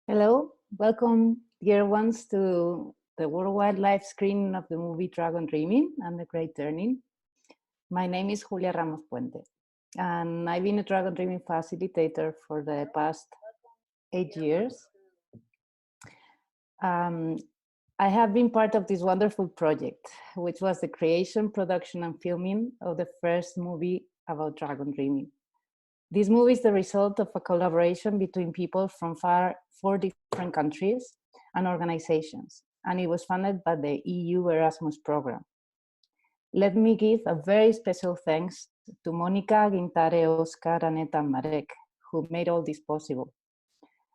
Hello, welcome, dear ones, to the worldwide live screening of the movie Dragon Dreaming and the Great Turning. My name is Julia Ramos Puente, and I've been a Dragon Dreaming facilitator for the past 8 years. I have been part of this wonderful project, which was the creation, production, and filming of the first movie about Dragon Dreaming. This movie is the result of a collaboration between people from four different countries and organizations, and it was funded by the EU Erasmus program. Let me give a very special thanks to Monica, Gintare, Oscar, Aneta, and Marek, who made all this possible.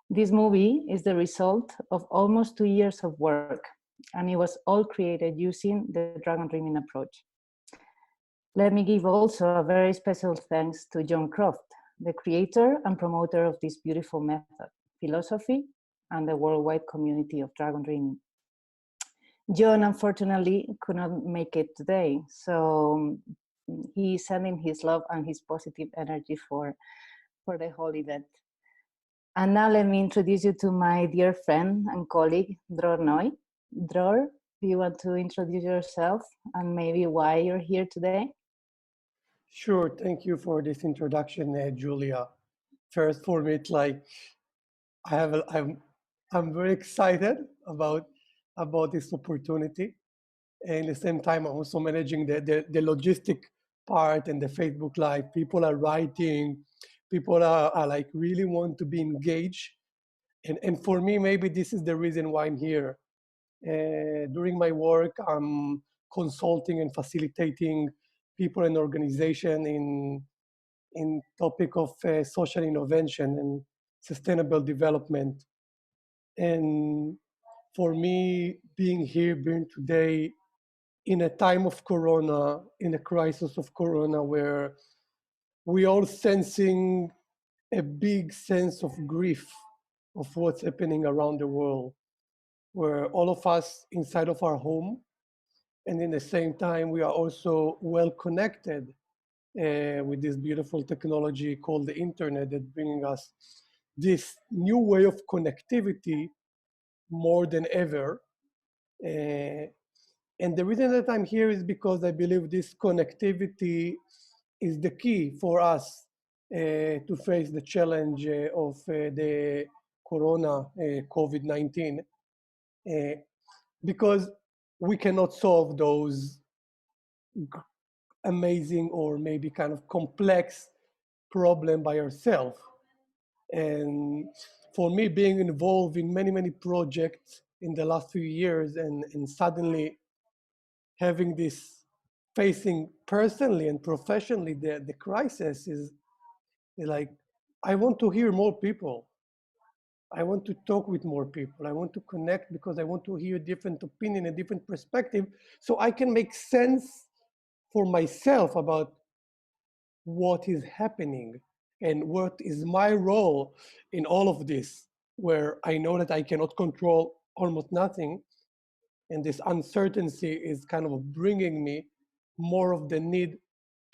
This movie is the result of almost 2 years of work, and it was all created using the Dragon Dreaming approach. Let me give also a very special thanks to John Croft, the creator and promoter of this beautiful method, philosophy, and the worldwide community of Dragon Dreaming. John, unfortunately, could not make it today, so he's sending his love and his positive energy for the whole event. And now let me introduce you to my dear friend and colleague, Dror Noy. Dror, do you want to introduce yourself and maybe why you're here today? Sure, thank you for this introduction, Julia. First, for me, it's like I'm very excited about this opportunity, and at the same time, I'm also managing the logistic part and the Facebook Live. People are writing, people are like really want to be engaged, and for me, maybe this is the reason why I'm here. During my work, I'm consulting and facilitating people and organization in topic of social innovation and sustainable development. And for me, being here, being today, in a time of Corona, in a crisis of Corona, where we all sensing a big sense of grief of what's happening around the world, where all of us inside of our home, and in the same time, we are also well connected with this beautiful technology called the internet that bringing us this new way of connectivity more than ever. And the reason that I'm here is because I believe this connectivity is the key for us to face the challenge of the Corona COVID-19, because we cannot solve those amazing or maybe kind of complex problem by ourselves. And for me, being involved in many projects in the last few years and suddenly having this facing personally and professionally the crisis is like, I want to hear more people. I want to talk with more people. I want to connect because I want to hear different opinion and different perspective so I can make sense for myself about what is happening and what is my role in all of this, where I know that I cannot control almost nothing. And this uncertainty is kind of bringing me more of the need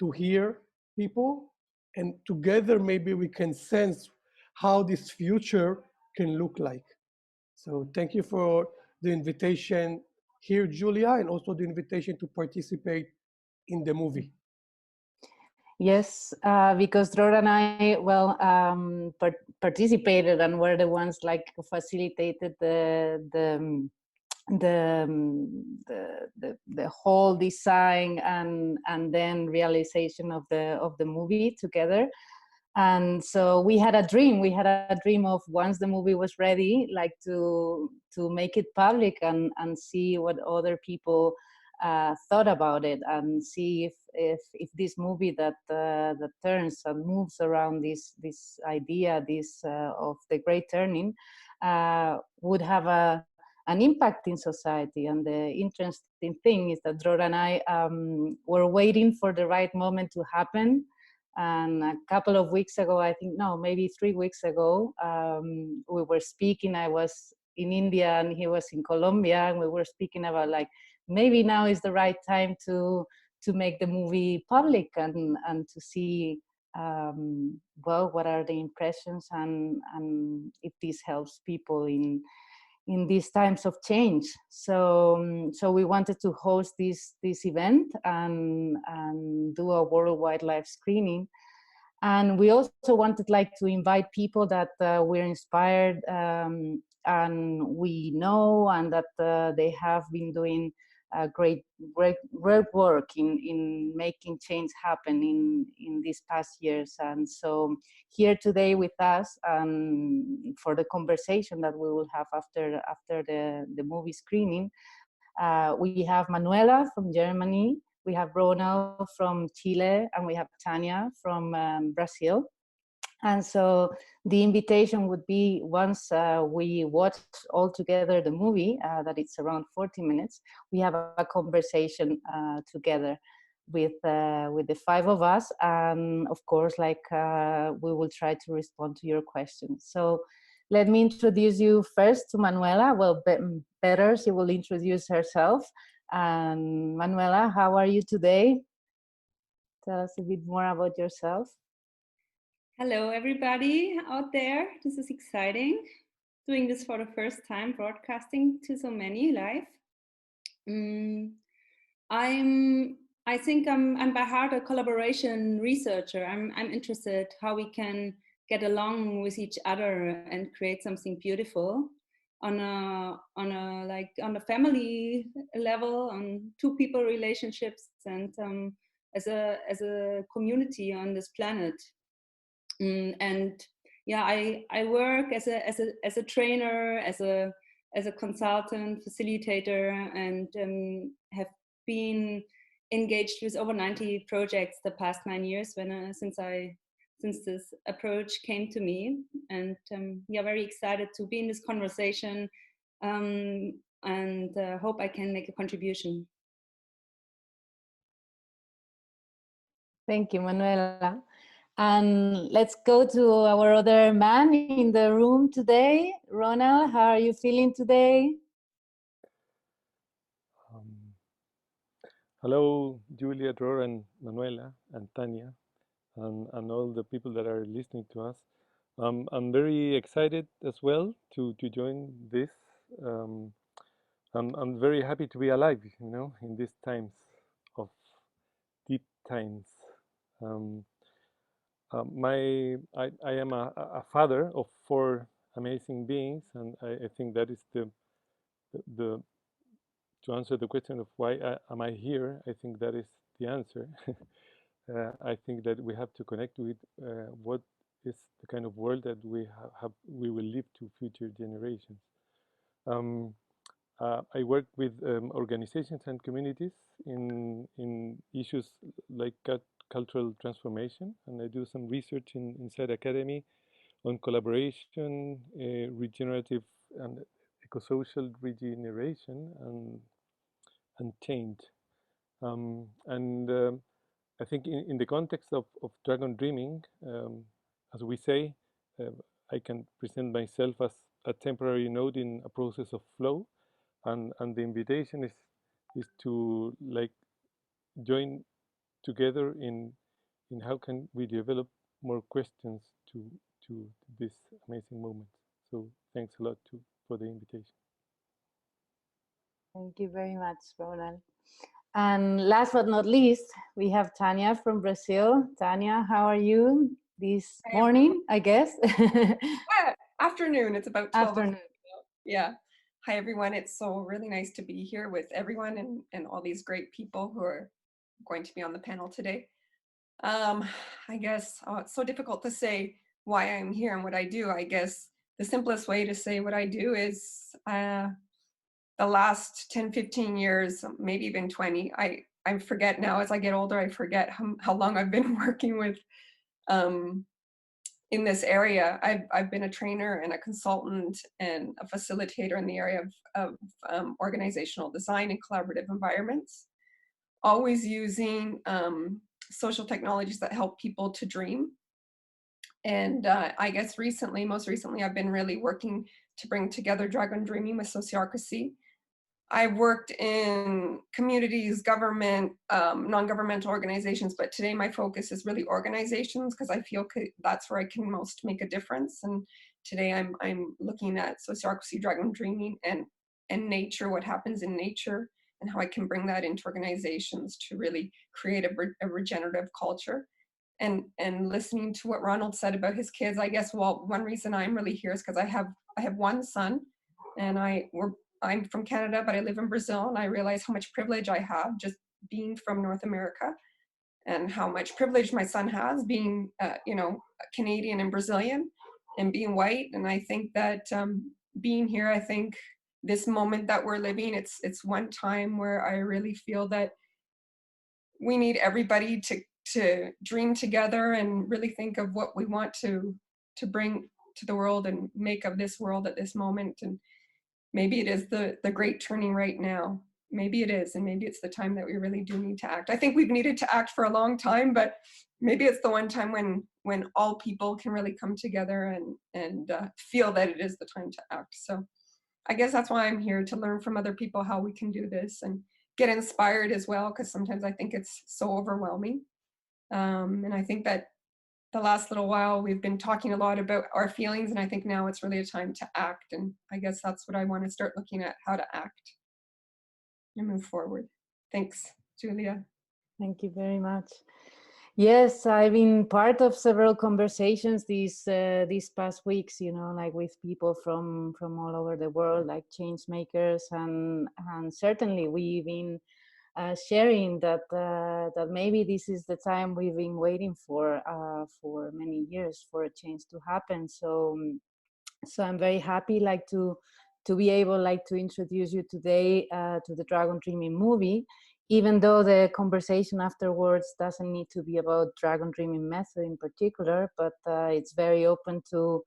to hear people. And together, maybe we can sense how this future can look like. So thank you for the invitation here, Julia, and also the invitation to participate in the movie. Yes, because Dror and I, well, participated and were the ones like facilitated the whole design and then realization of the movie together. And so we had a dream. We had a dream of once the movie was ready, like to make it public and see what other people thought about it and see if this movie that turns and moves around this idea of the great turning would have an impact in society. And the interesting thing is that Dror and I were waiting for the right moment to happen. And a couple of weeks ago, I think, no, maybe 3 weeks ago, we were speaking. I was in India and he was in Colombia, and we were speaking about like, maybe now is the right time to make the movie public and to see well, what are the impressions, and if this helps people in these times of change. So we wanted to host this event and do a worldwide live screening. And we also wanted like to invite people that we're inspired and we know, and that they have been doing great work in making change happen in these past years. And so here today with us for the conversation that we will have after the movie screening, we have Manuela from Germany, we have Ronald from Chile, and we have Tanya from Brazil. And so the invitation would be, once we watch all together the movie, that it's around 40 minutes, we have a conversation together with the five of us. And of course, like we will try to respond to your questions. So let me introduce you first to Manuela. Well, better, she will introduce herself. And Manuela, how are you today? Tell us a bit more about yourself. Hello, everybody out there. This is exciting. Doing this for the first time, broadcasting to so many live. I think I'm by heart a collaboration researcher. I'm interested how we can get along with each other and create something beautiful on a family level, on two people relationships, and as a community on this planet. And yeah, I work as a trainer, as a consultant, facilitator, and have been engaged with over 90 projects the past 9 years since this approach came to me. And yeah, very excited to be in this conversation, and hope I can make a contribution. Thank you, Manuela. And let's go to our other man in the room today. Ronald, how are you feeling today? Hello, Julia, Dror, and Manuela, and Tanya, and all the people that are listening to us. I'm very excited as well to join this. I'm very happy to be alive, in these times of deep times. I am a father of 4 amazing beings, and I think that is the to answer the question of why am I here. I think that is the answer. I think that we have to connect with what is the kind of world that we will leave to future generations. I work with organizations and communities in issues like cultural transformation, and I do some research inside academy on collaboration, regenerative and ecosocial regeneration, and change. I think in the context of dragon dreaming, as we say, I can present myself as a temporary node in a process of flow, and the invitation is to like join together in how can we develop more questions to this amazing moment. So thanks a lot for the invitation. Thank you very much, Ronald. And last but not least, we have Tanya from Brazil. Tanya, how are you this morning, I guess? Afternoon, it's about 12 Afternoon. o'clock. Yeah. Hi, everyone. It's so really nice to be here with everyone and all these great people who are going to be on the panel today. I guess it's so difficult to say why I'm here and what I do. I guess the simplest way to say what I do is the last 10, 15 years, maybe even 20, I forget now as I get older, I forget how long I've been working with in this area. I've been a trainer and a consultant and a facilitator in the area of organizational design and collaborative environments, always using social technologies that help people to dream. And I guess most recently, I've been really working to bring together dragon dreaming with sociocracy. I've worked in communities, government, non-governmental organizations, but today my focus is really organizations because I feel that's where I can most make a difference. And today I'm looking at sociocracy, dragon dreaming, and nature, what happens in nature, and how I can bring that into organizations to really create a regenerative culture. And listening to what Ronald said about his kids, I guess, well, one reason I'm really here is because I have one son, and I'm from Canada, but I live in Brazil, and I realize how much privilege I have just being from North America, and how much privilege my son has being, Canadian and Brazilian, and being white. And I think that being here, I think this moment that we're living, it's one time where I really feel that we need everybody to dream together and really think of what we want to bring to the world and make of this world at this moment. And maybe it is the great turning right now. Maybe it is, and maybe it's the time that we really do need to act. I think we've needed to act for a long time, but maybe it's the one time when all people can really come together and feel that it is the time to act. So I guess that's why I'm here, to learn from other people how we can do this and get inspired as well, because sometimes I think it's so overwhelming. And I think that the last little while we've been talking a lot about our feelings, and I think now it's really a time to act. And I guess that's what I want to start looking at, how to act and move forward. Thanks, Julia. Thank you very much. Yes, I've been part of several conversations these past weeks, like with people from all over the world, like change makers, and certainly we've been sharing that that maybe this is the time we've been waiting for many years for a change to happen. So I'm very happy to be able to introduce you today to the Dragon Dreaming movie, even though the conversation afterwards doesn't need to be about Dragon Dreaming method in particular, but it's very open to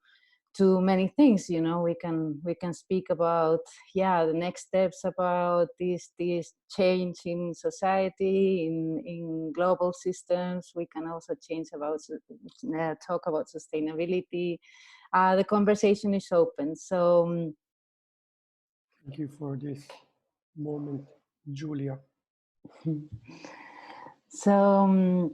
many things. We can speak about the next steps about this change in society, in global systems. We can also talk about sustainability. The conversation is open. So thank you for this moment, Julia. So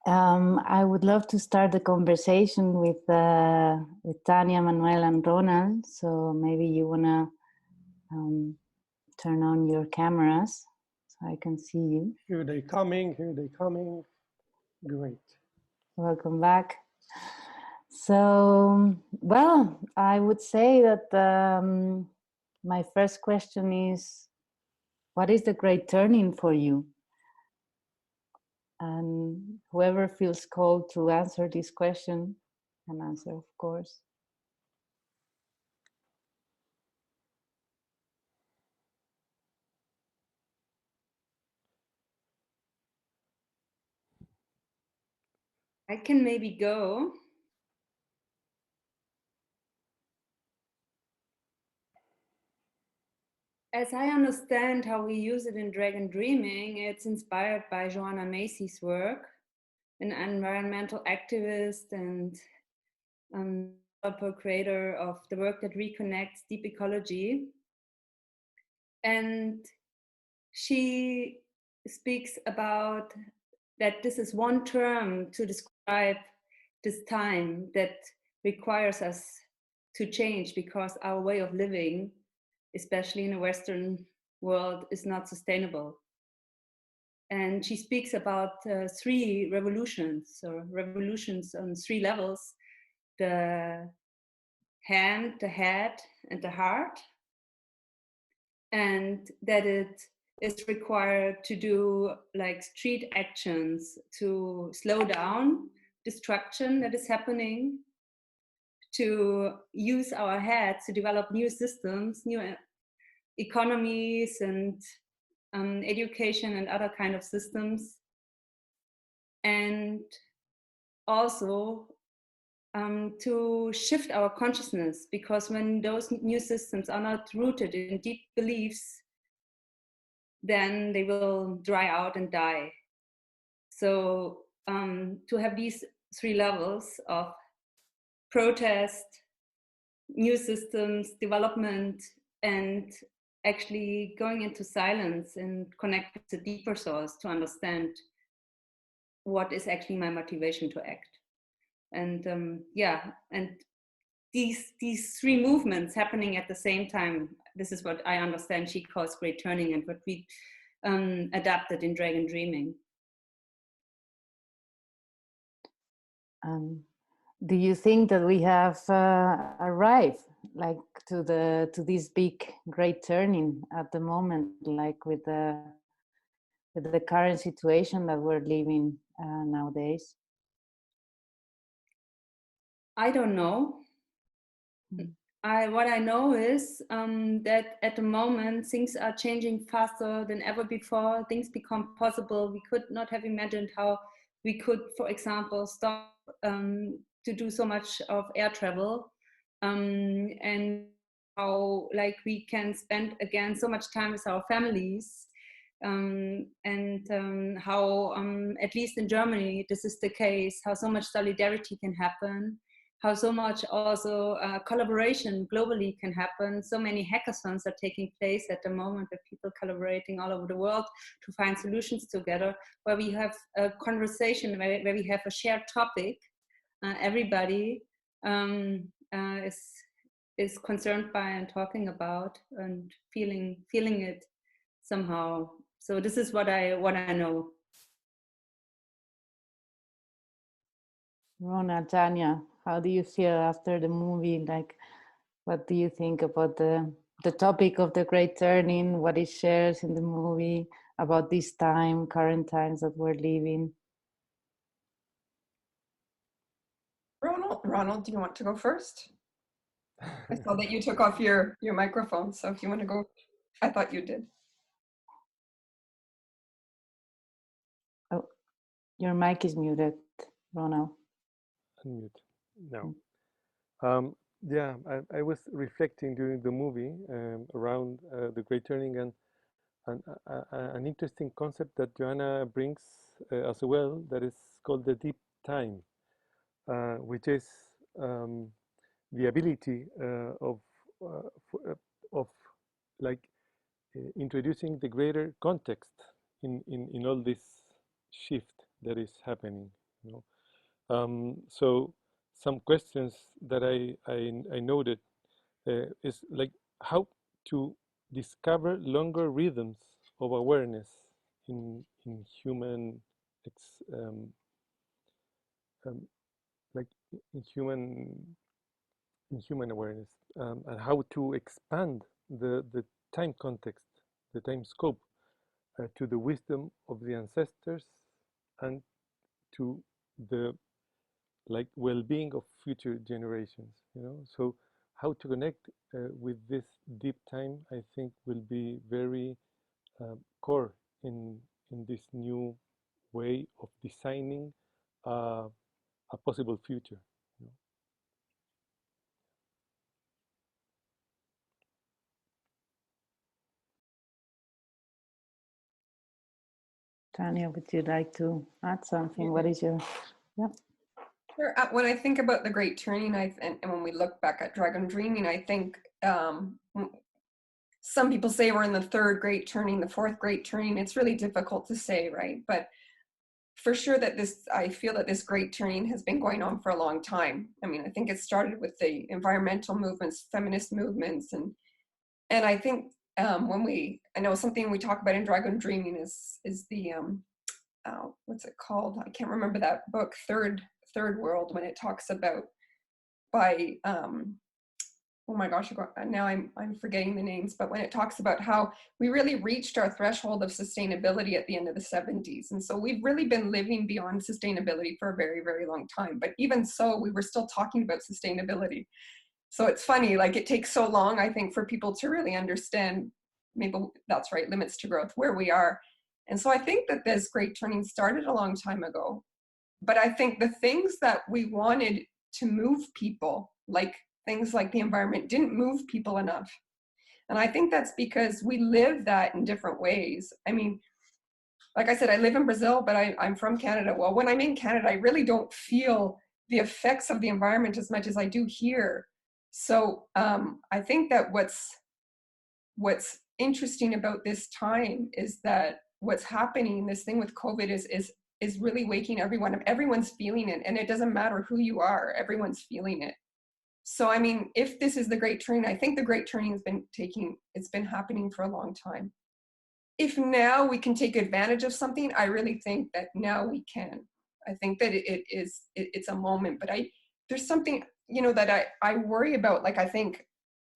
I would love to start the conversation with Tanya, Manuel, and Ronald. So maybe you wanna turn on your cameras so I can see you. Here they coming. Great. Welcome back. So, well, I would say that my first question is, what is the great turning for you? And whoever feels called to answer this question can answer, of course. I can maybe go. As I understand how we use it in Dragon Dreaming, it's inspired by Joanna Macy's work, an environmental activist and creator of the work that reconnects deep ecology. And she speaks about that this is one term to describe this time that requires us to change because our way of living, especially in a Western world, is not sustainable. And she speaks about three revolutions, or revolutions on three levels: the hand, the head, and the heart. And that it is required to do like street actions to slow down destruction that is happening, to use our heads to develop new systems, new economies and education and other kind of systems, and also to shift our consciousness, because when those new systems are not rooted in deep beliefs, then they will dry out and die. So to have these three levels of protest, new systems, development, and actually going into silence and connect with the deeper source to understand what is actually my motivation to act. And yeah, and these three movements happening at the same time, this is what I understand she calls great turning, and what we adapted in Dragon Dreaming. Do you think that we have arrived like to this big great turning at the moment, like with the current situation that we're living nowadays? I don't know. What I know is that at the moment things are changing faster than ever before. Things become possible. We could not have imagined how we could, for example, stop to do so much of air travel, and how like we can spend again so much time with our families, and how at least in Germany this is the case. How so much solidarity can happen. How so much also collaboration globally can happen. So many hackathons are taking place at the moment with people collaborating all over the world to find solutions together, where we have a conversation, where we have a shared topic. Everybody is concerned by and talking about and feeling it somehow. So this is what I know. Rona, Tanya, how do you feel after the movie? Like, what do you think about the topic of the great turning, what it shares in the movie about this time, current times that we're living? Ronald, do you want to go first? I saw that you took off your microphone, so if you want to go, I thought you did. Oh, your mic is muted, Ronald. Unmute now. Yeah, I was reflecting during the movie around the great turning, and an interesting concept that Joanna brings as well, that is called the deep time, which is the ability of like introducing the greater context in all this shift that is happening. You know, so some questions that I noted is like how to discover longer rhythms of awareness in human like in human awareness, and how to expand the time context, the time scope, to the wisdom of the ancestors and to the like well-being of future generations. So how to connect with this deep time, I think, will be very core in this new way of designing a possible future. Tanya, would you like to add something? What is your, yeah? Sure. When I think about the Great Turning, and when we look back at Dragon Dreaming, I think some people say we're in the third Great Turning, the fourth Great Turning. It's really difficult to say, right? But for sure that I feel that this Great Turning has been going on for a long time. I mean, I think it started with the environmental movements, feminist movements, and I think I know something we talk about in Dragon Dreaming is the what's it called? I can't remember that book, Third World, when it talks about by oh my gosh, now I'm forgetting the names, but when it talks about how we really reached our threshold of sustainability at the end of the 70s. And so we've really been living beyond sustainability for a very, very long time. But even so, we were still talking about sustainability. So it's funny, like it takes so long, I think, for people to really understand, maybe that's right, limits to growth, where we are. And so I think that this great turning started a long time ago. But I think the things that we wanted to move people, like things like the environment, didn't move people enough. And I think that's because we live that in different ways. I mean, like I said, I live in Brazil, but I'm from Canada. Well, when I'm in Canada, I really don't feel the effects of the environment as much as I do here. So I think that what's interesting about this time is that what's happening, this thing with COVID is really waking everyone up. Everyone's feeling it, and it doesn't matter who you are, everyone's feeling it. So, I mean, if this is the great turning, I think the great turning it's been happening for a long time. If now we can take advantage of something, I really think that now we can. I think that it's a moment, but there's something, you know, that I worry about. Like, I think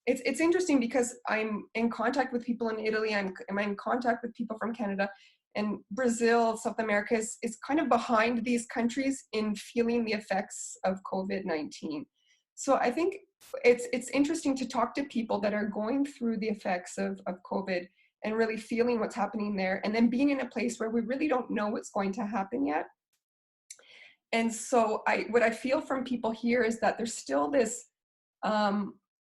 it's interesting because I'm in contact with people in Italy, I'm in contact with people from Canada, and Brazil, South America is kind of behind these countries in feeling the effects of COVID-19. So I think it's interesting to talk to people that are going through the effects of COVID and really feeling what's happening there, and then being in a place where we really don't know what's going to happen yet. And so what I feel from people here is that there's still this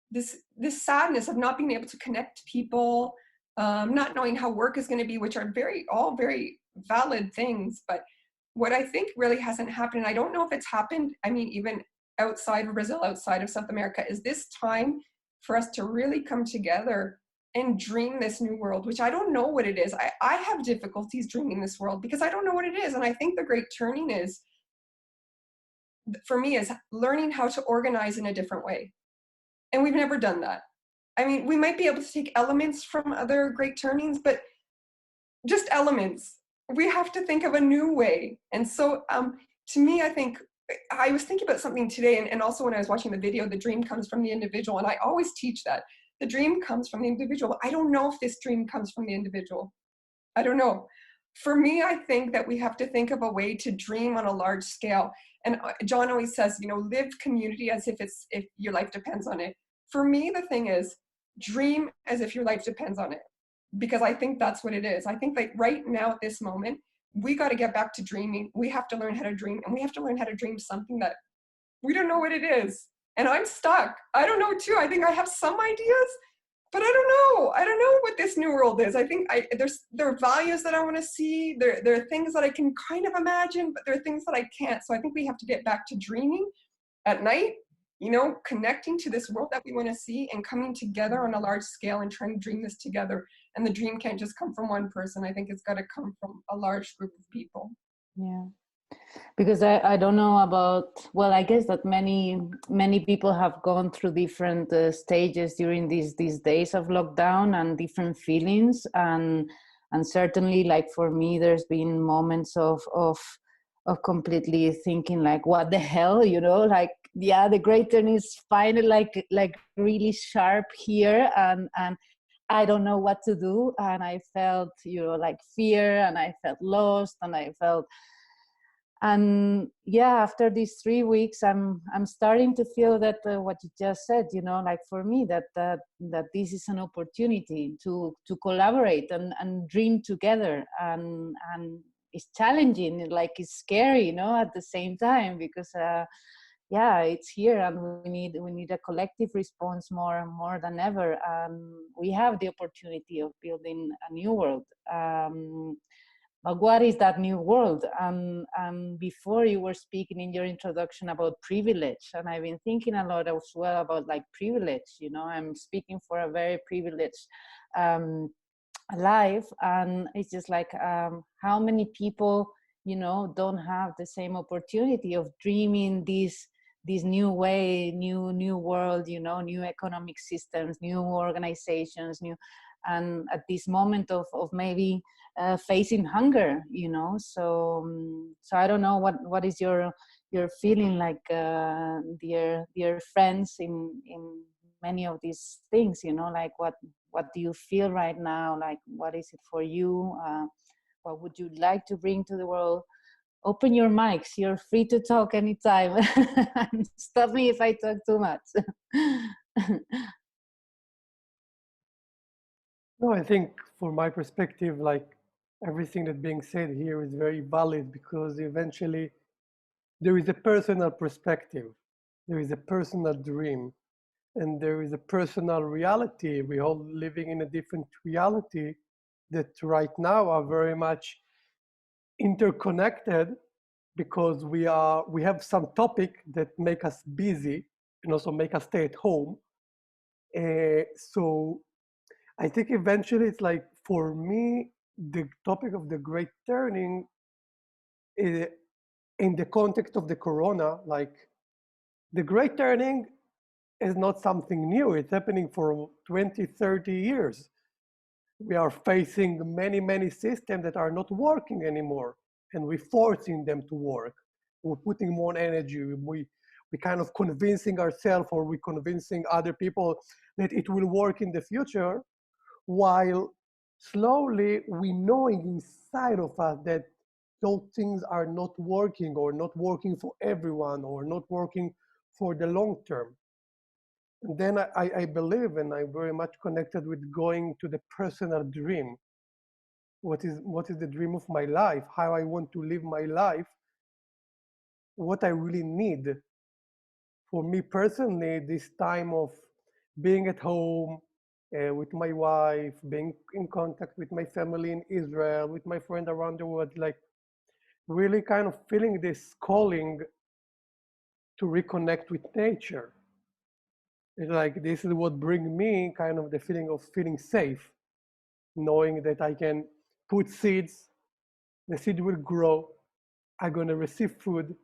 this sadness of not being able to connect to people, not knowing how work is going to be, which are all very valid things. But what I think really hasn't happened, and I don't know if it's happened, I mean, even outside of Brazil, outside of South America, is this time for us to really come together and dream this new world, which I don't know what it is. I have difficulties dreaming this world because I don't know what it is. And I think the great turning is, for me, is learning how to organize in a different way. And we've never done that. I mean, we might be able to take elements from other great turnings, but just elements. We have to think of a new way. And so to me, I think, I was thinking about something today, and also when I was watching the video, the dream comes from the individual. And I always teach that. The dream comes from the individual. I don't know if this dream comes from the individual. I don't know. For me, I think that we have to think of a way to dream on a large scale. And John always says, you know, live community as if your life depends on it. For me, the thing is, dream as if your life depends on it, because I think that's what it is. I think like right now at this moment, we got to get back to dreaming. We have to learn how to dream, and we have to learn how to dream something that we don't know what it is. And I'm stuck. I don't know too. I think I have some ideas, but I don't know. I don't know what this new world is. I think there are values that I want to see. There are things that I can kind of imagine, but there are things that I can't. So I think we have to get back to dreaming at night, you know, connecting to this world that we want to see and coming together on a large scale and trying to dream this together. And the dream can't just come from one person. I think it's got to come from a large group of people. Yeah. Because I don't know about, well, I guess that many people have gone through different stages during these days of lockdown and different feelings, and certainly, like for me, there's been moments of completely thinking like, what the hell, you know, like, yeah, the great turn is finally like really sharp here, and I don't know what to do, and I felt, you know, like fear, and I felt lost, and I felt. And yeah, after these 3 weeks, I'm starting to feel that what you just said, you know, like for me, that this is an opportunity to collaborate and dream together, and it's challenging, like it's scary, you know, at the same time, because yeah, it's here, and we need a collective response more than ever. We have the opportunity of building a new world. But what is that new world? And before, you were speaking in your introduction about privilege, and I've been thinking a lot as well about like privilege. You know, I'm speaking for a very privileged life, and it's just like how many people, you know, don't have the same opportunity of dreaming this new way, new world, you know, new economic systems, new organizations, and at this moment of maybe facing hunger, you know. So I don't know what is your feeling like, dear friends, in many of these things, you know, like what do you feel right now, like what is it for you, what would you like to bring to the world? Open your mics, you're free to talk anytime. Stop me if I talk too much. No, I think from my perspective, like everything that's being said here is very valid, because eventually there is a personal perspective, there is a personal dream, and there is a personal reality. We're all living in a different reality that right now are very much interconnected, because we have some topic that make us busy and also make us stay at home. So I think eventually it's like, for me, the topic of the great turning is, in the context of the corona, like the great turning is not something new. It's happening for 20, 30 years. We are facing many, many systems that are not working anymore, and we're forcing them to work. We're putting more energy. We kind of convincing ourselves, or we're convincing other people that it will work in the future, while slowly we knowing inside of us that those things are not working, or not working for everyone, or not working for the long term. And then I believe, and I'm very much connected with going to the personal dream. What is the dream of my life? How I want to live my life? What I really need. For me personally, this time of being at home with my wife, being in contact with my family in Israel, with my friend around the world, like really kind of feeling this calling to reconnect with nature. It's like this is what brings me kind of the feeling of feeling safe, knowing that I can put seeds, the seed will grow, I'm gonna receive food.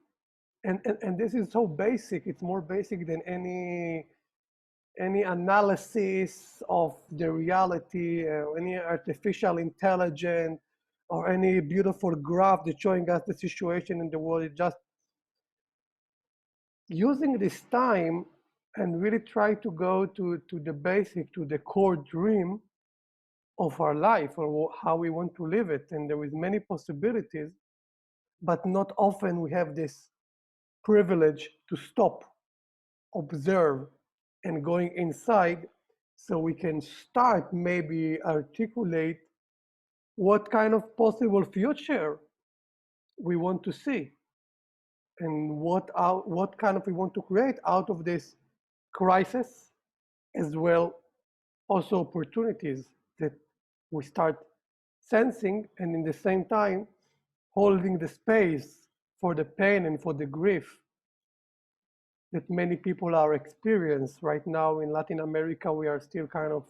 And this is so basic, it's more basic than any analysis of the reality, any artificial intelligence, or any beautiful graph that's showing us the situation in the world. It's just using this time and really try to go to the basic, to the core dream of our life, or how we want to live it. And there is many possibilities, but not often we have this privilege to stop, observe, and going inside, so we can start maybe articulate what kind of possible future we want to see, and what kind of we want to create out of this crisis, as well also opportunities that we start sensing, and in the same time holding the space for the pain and for the grief that many people are experiencing right now. In Latin America, we are still kind of,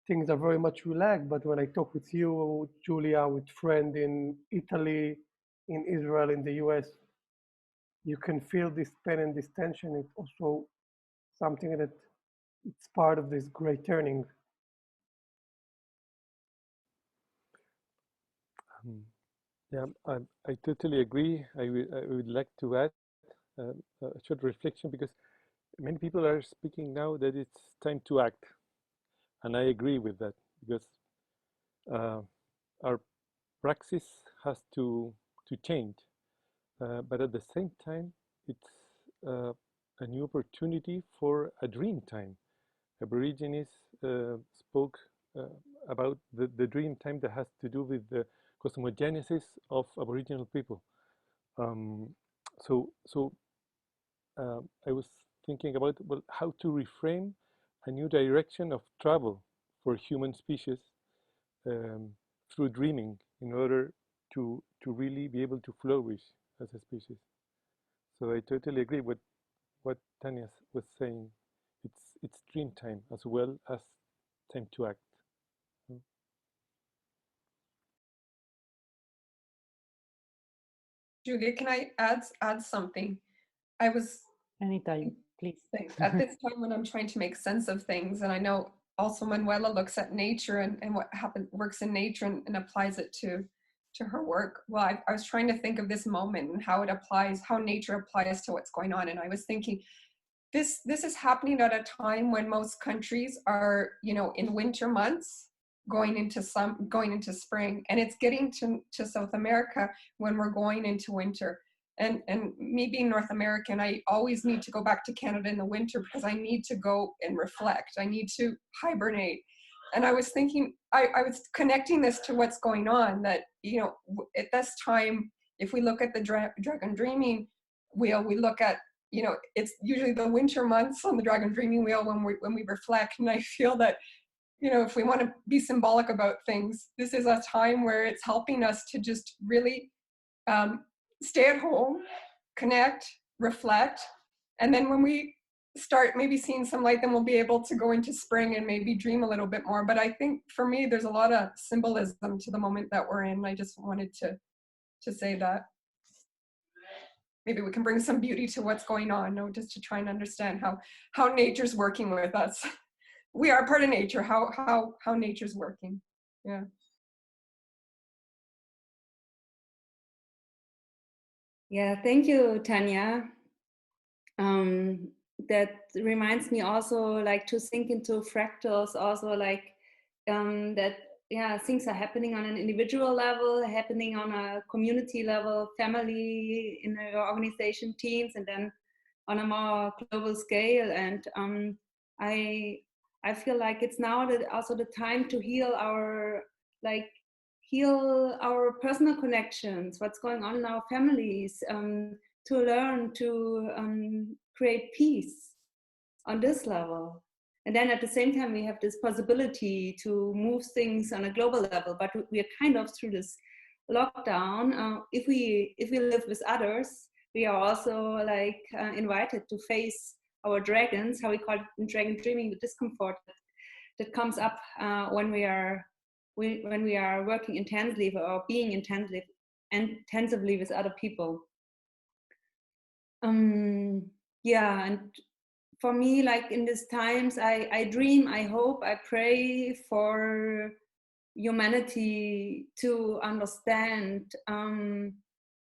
things are very much relaxed, but when I talk with you, Julia, with friend in Italy, in Israel, in the US, you can feel this pain and this tension. It's also something that it's part of this great turning. Yeah, I totally agree. I would like to add a short reflection, because many people are speaking now that it's time to act. And I agree with that, because our praxis has to change. But at the same time, it's a new opportunity for a dream time. Aborigines spoke about the dream time that has to do with the cosmogenesis of Aboriginal people. So I was thinking about, well, how to reframe a new direction of travel for human species through dreaming, in order to really be able to flourish as a species. So I totally agree with what Tanya was saying. It's dream time as well as time to act. Julia, can I add something? I was Anytime, please. at this time when I'm trying to make sense of things, and I know also Manuela looks at nature and what works in nature and applies it to her work. Well, I was trying to think of this moment and how it applies, how nature applies to what's going on. And I was thinking, this is happening at a time when most countries are, in winter months, going into spring, and it's getting to South America when we're going into winter. And me being North American, I always need to go back to Canada in the winter, because I need to go and reflect. I need to hibernate. And I was thinking, I was connecting this to what's going on, that, at this time, if we look at the Dragon Dreaming wheel, we look at, it's usually the winter months on the Dragon Dreaming wheel when we reflect. And I feel that, if we want to be symbolic about things, this is a time where it's helping us to just really stay at home, connect, reflect. And then when we start maybe seeing some light, then we'll be able to go into spring and maybe dream a little bit more. But I think for me, there's a lot of symbolism to the moment that we're in. I just wanted to say that. Maybe we can bring some beauty to what's going on, no, just to try and understand how nature's working with us. We are part of nature, how nature's working. Yeah. Yeah, thank you, Tanya. That reminds me also like to think into fractals, also like that, yeah, things are happening on an individual level, happening on a community level, family, in your organization, teams, and then on a more global scale. And I feel like it's now that also the time to heal our personal connections, what's going on in our families, to learn to create peace on this level. And then at the same time, we have this possibility to move things on a global level, but we are kind of through this lockdown. If we live with others, we are also like invited to face our dragons, how we call it in dragon dreaming, the discomfort that comes up when we are working intensely or being intensively with other people. Yeah, and for me, like in these times, I dream, I hope, I pray for humanity to understand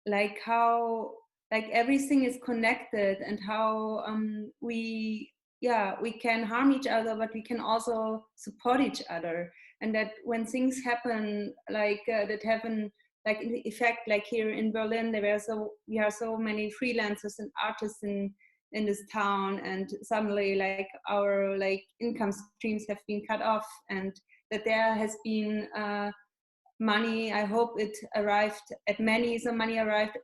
like how like everything is connected, and how we can harm each other, but we can also support each other. And that when things happen like that happen, like in the effect, like here in Berlin, we are so many freelancers and artists in this town, and suddenly like our like income streams have been cut off, and that there has been money. I hope it arrived at many. Some money arrived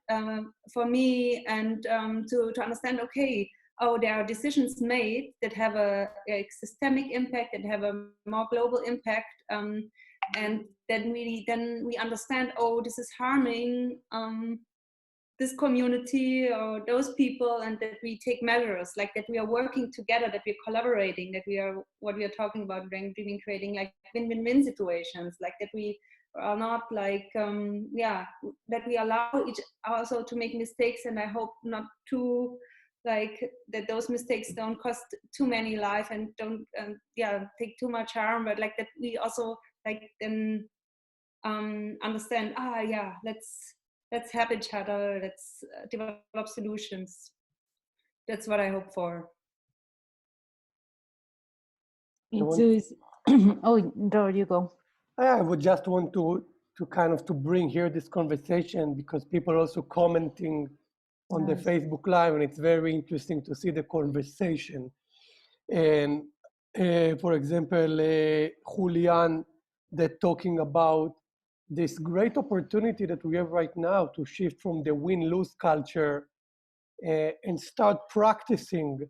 for me, and to understand, okay, oh, there are decisions made that have a systemic impact, that have a more global impact, and then we understand, oh, this is harming this community or those people, and that we take measures, like that we are working together, that we're collaborating, that we are what we are talking about, dreaming, creating like win-win-win situations, like that we are not like that we allow each also to make mistakes, and I hope not to like that those mistakes don't cost too many lives and don't take too much harm, but like that we also like then understand, let's help each other, let's develop solutions. That's what I hope for. Oh, there you go. I would just want to kind of to bring here this conversation, because people are also commenting on the Facebook Live, and it's very interesting to see the conversation. And for example, Julian, they're talking about this great opportunity that we have right now to shift from the win-lose culture and start practicing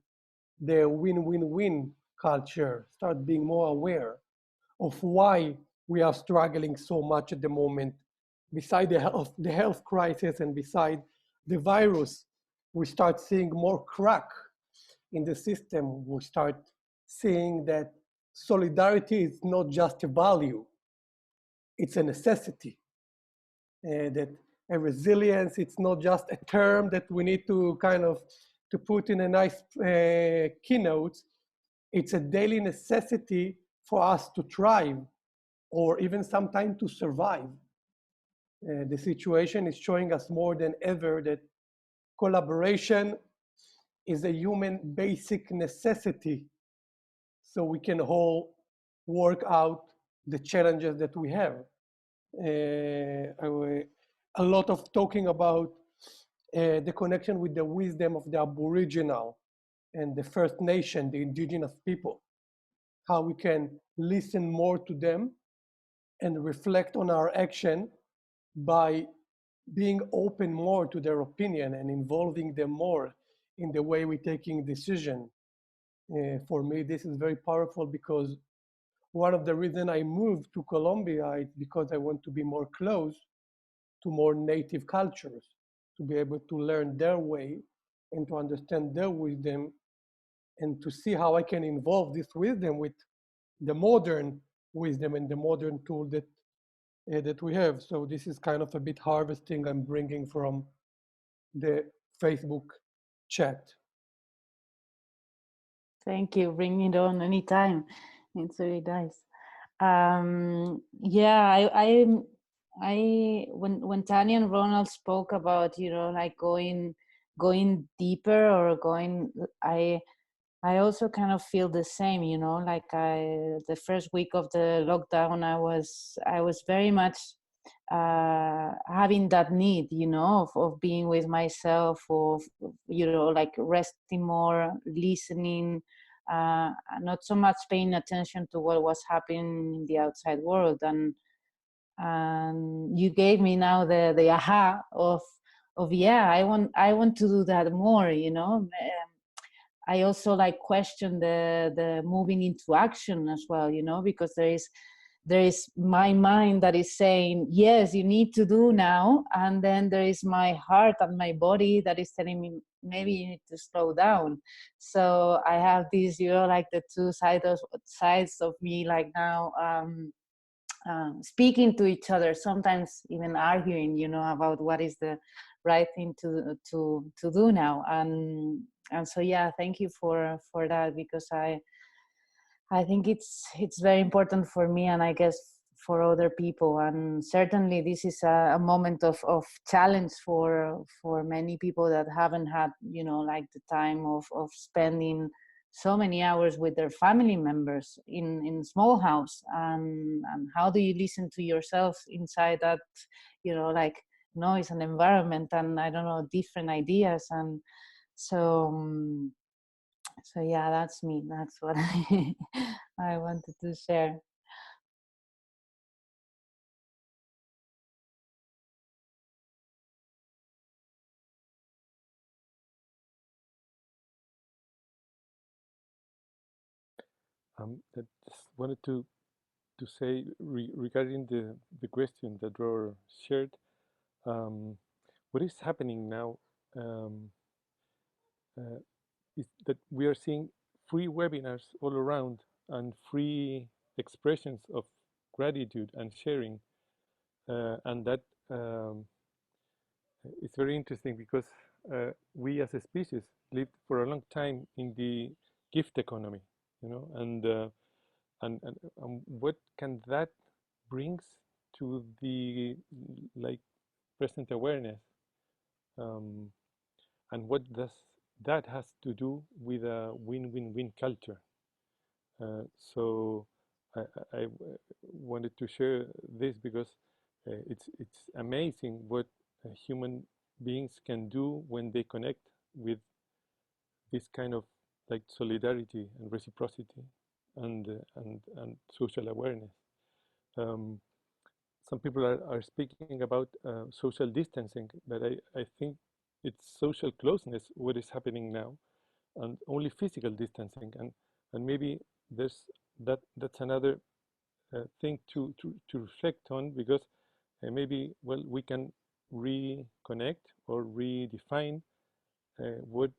the win-win-win culture, start being more aware of why we are struggling so much at the moment. Beside the health crisis and beside the virus, we start seeing more crack in the system. We start seeing that solidarity is not just a value, it's a necessity. That a resilience, it's not just a term that we need to kind of to put in a nice keynote. It's a daily necessity for us to thrive, or even sometimes to survive. The situation is showing us more than ever that collaboration is a human basic necessity, so we can all work out the challenges that we have. A lot of talking about the connection with the wisdom of the Aboriginal and the First Nation, the indigenous people, how we can listen more to them and reflect on our action by being open more to their opinion and involving them more in the way we're taking decision. For me, this is very powerful, because one of the reasons I moved to Colombia is because I want to be more close to more native cultures, to be able to learn their way and to understand their wisdom, and to see how I can involve this wisdom with the modern wisdom and the modern tool that we have. So this is kind of a bit harvesting I'm bringing from the Facebook chat. Thank you. Bring it on anytime. It's really nice. Yeah, when Tanya and Ronald spoke about, like going deeper or going, I also kind of feel the same, like the first week of the lockdown, I was very much having that need, of being with myself, of, like resting more, listening, not so much paying attention to what was happening in the outside world. And you gave me now the aha of yeah, I want to do that more, I also like question the moving into action as well, because there is my mind that is saying, yes, you need to do now. And then there is my heart and my body that is telling me, maybe you need to slow down. So I have these, like the two sides of me, like now, speaking to each other, sometimes even arguing, about what is the right thing to do now. And so, yeah, thank you for that, because I think it's very important for me, and I guess for other people. And certainly this is a moment of challenge for many people that haven't had, like the time of spending so many hours with their family members in small house. And how do you listen to yourself inside that, like noise and environment, and I don't know, different ideas. And so yeah, that's me. That's what I wanted to share. I just wanted to say regarding the question that Roar shared, what is happening now uh, is that we are seeing free webinars all around and free expressions of gratitude and sharing, and that it's very interesting because we as a species lived for a long time in the gift economy, and what can that brings to the like present awareness, and what does that has to do with a win-win-win culture. So I wanted to share this because it's amazing what human beings can do when they connect with this kind of like solidarity and reciprocity and social awareness. Some people are speaking about social distancing, but I think it's social closeness what is happening now, and only physical distancing, and maybe there's that's another thing to reflect on, because maybe, well, we can reconnect or redefine what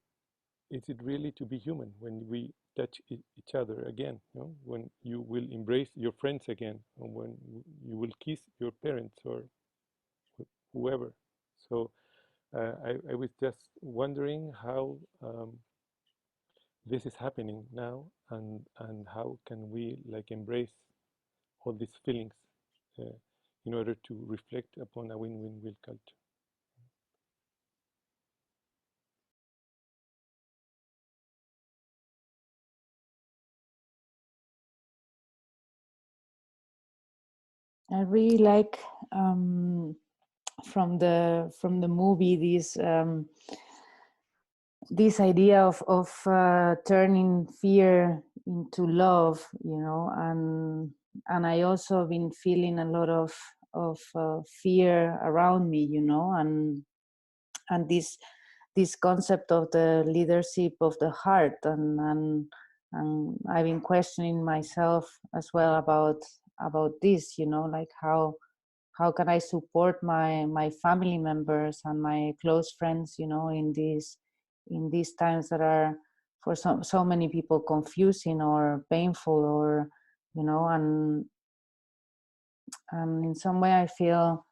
is it really to be human when we touch each other again, when you will embrace your friends again, or when you will kiss your parents or whoever. So I was just wondering how this is happening now, and how can we like embrace all these feelings uh, in order to reflect upon a win-win-win culture. I really like from the movie this idea of turning fear into love, and I also been feeling a lot of fear around me, and this concept of the leadership of the heart, and I've been questioning myself as well about this, like how can I support my family members and my close friends, in these times that are for so many people confusing or painful, or and in some way I feel,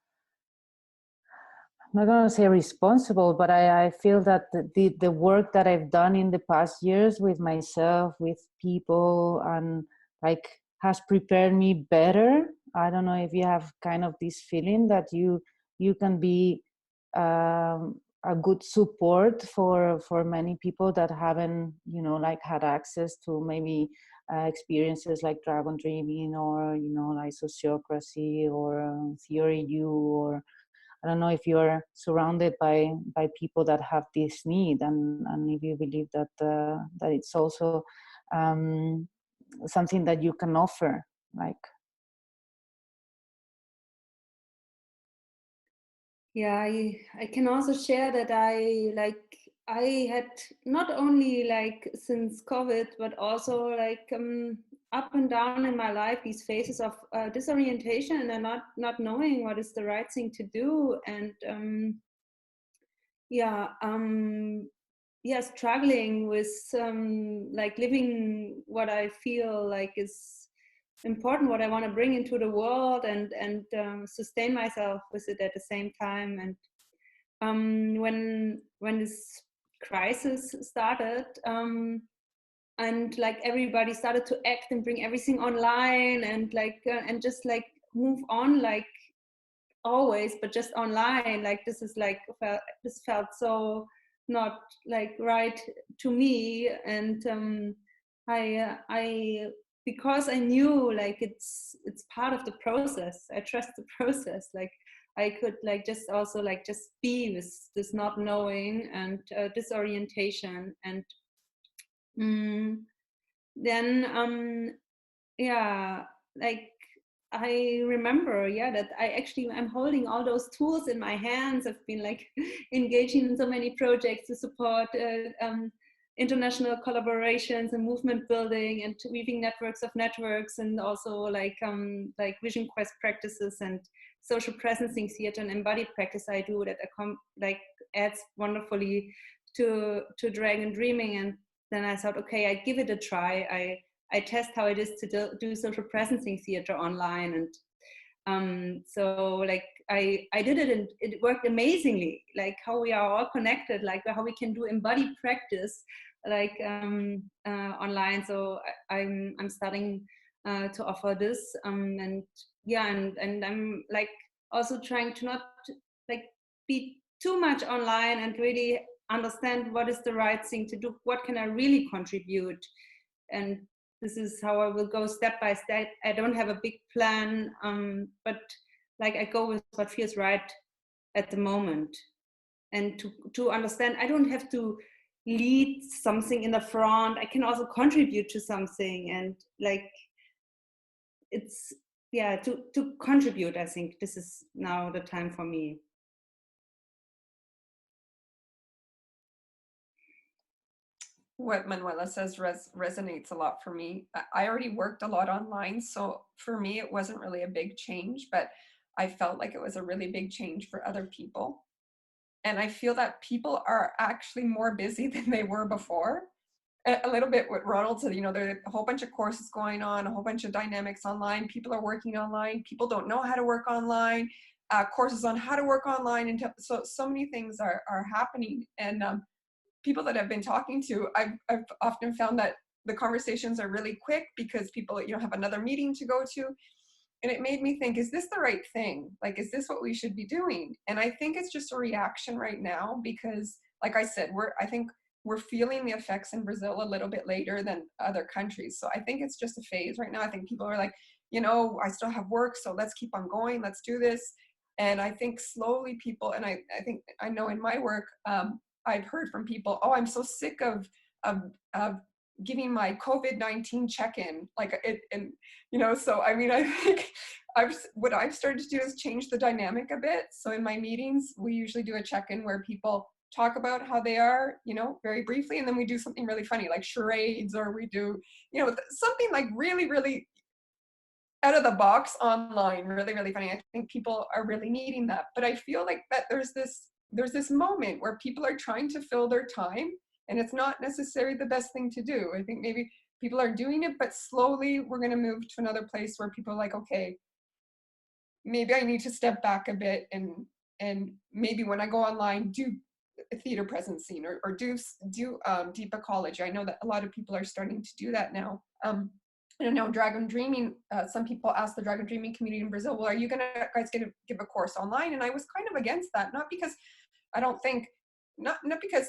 I'm not going to say responsible, but I feel that the work that I've done in the past years with myself, with people, and like has prepared me better. I don't know if you have kind of this feeling that you can be a good support for many people that haven't, like had access to maybe experiences like dragon dreaming, or like sociocracy, or theory U, or I don't know if you're surrounded by people that have this need, and if you believe that that it's also something that you can offer, like. Yeah, I can also share that I had not only like since COVID, but also like up and down in my life these phases of disorientation and not knowing what is the right thing to do, and struggling with like living what I feel like is important, what I want to bring into the world, and sustain myself with it at the same time. And when this crisis started, and like everybody started to act and bring everything online, and like and just like move on like always, but just online, like this is like this felt so not like right to me. And I because I knew like it's part of the process, I trust the process, like I could like just also like just be with this not knowing and disorientation. And then yeah, like I remember, yeah, that I'm holding all those tools in my hands. I've been like engaging in so many projects to support international collaborations and movement building and weaving networks of networks, and also like vision quest practices and social presencing theater and embodied practice I do that like adds wonderfully to dragon dreaming. And then I thought, okay, I give it a try. I test how it is to do social presencing theater online. And so like I did it, and it worked amazingly, like how we are all connected, like how we can do embodied practice like online. So I'm starting to offer this, and yeah, and I'm like also trying to not like be too much online, and really understand what is the right thing to do, what can I really contribute. And this is how I will go step by step. I don't have a big plan, but like I go with what feels right at the moment. And to understand, I don't have to lead something in the front. I can also contribute to something, and like it's, yeah, to contribute. I think this is now the time for me. What Manuela says resonates a lot for me. I already worked a lot online, so for me it wasn't really a big change, but I felt like it was a really big change for other people. And I feel that people are actually more busy than they were before. A little bit what Ronald said, there are a whole bunch of courses going on, a whole bunch of dynamics online. People are working online. People don't know how to work online. Courses on how to work online, and so many things are happening. And people that I've been talking to, I've often found that the conversations are really quick because people, have another meeting to go to. And it made me think, is this the right thing? Like, is this what we should be doing? And I think it's just a reaction right now because, like I said, I think we're feeling the effects in Brazil a little bit later than other countries. So I think it's just a phase right now. I think people are like, I still have work, so let's keep on going. Let's do this. And I think slowly people, and I think I know in my work, I've heard from people, oh, I'm so sick of giving my COVID-19 check-in, like it, and so I mean, I think what I've started to do is change the dynamic a bit. So in my meetings, we usually do a check-in where people talk about how they are, very briefly, and then we do something really funny, like charades, or we do, something like really, really out of the box online, really, really funny. I think people are really needing that. But I feel like that there's this moment where people are trying to fill their time And it's not necessarily the best thing to do. I think maybe people are doing it, but slowly we're going to move to another place where people are like, okay, maybe I need to step back a bit, and maybe when I go online, do a theater presence scene, or do deep ecology. I know that a lot of people are starting to do that now. I don't know, Dragon Dreaming, some people ask the Dragon Dreaming community in Brazil, well, are you guys gonna give a course online? And I was kind of against that, not because I don't think, not because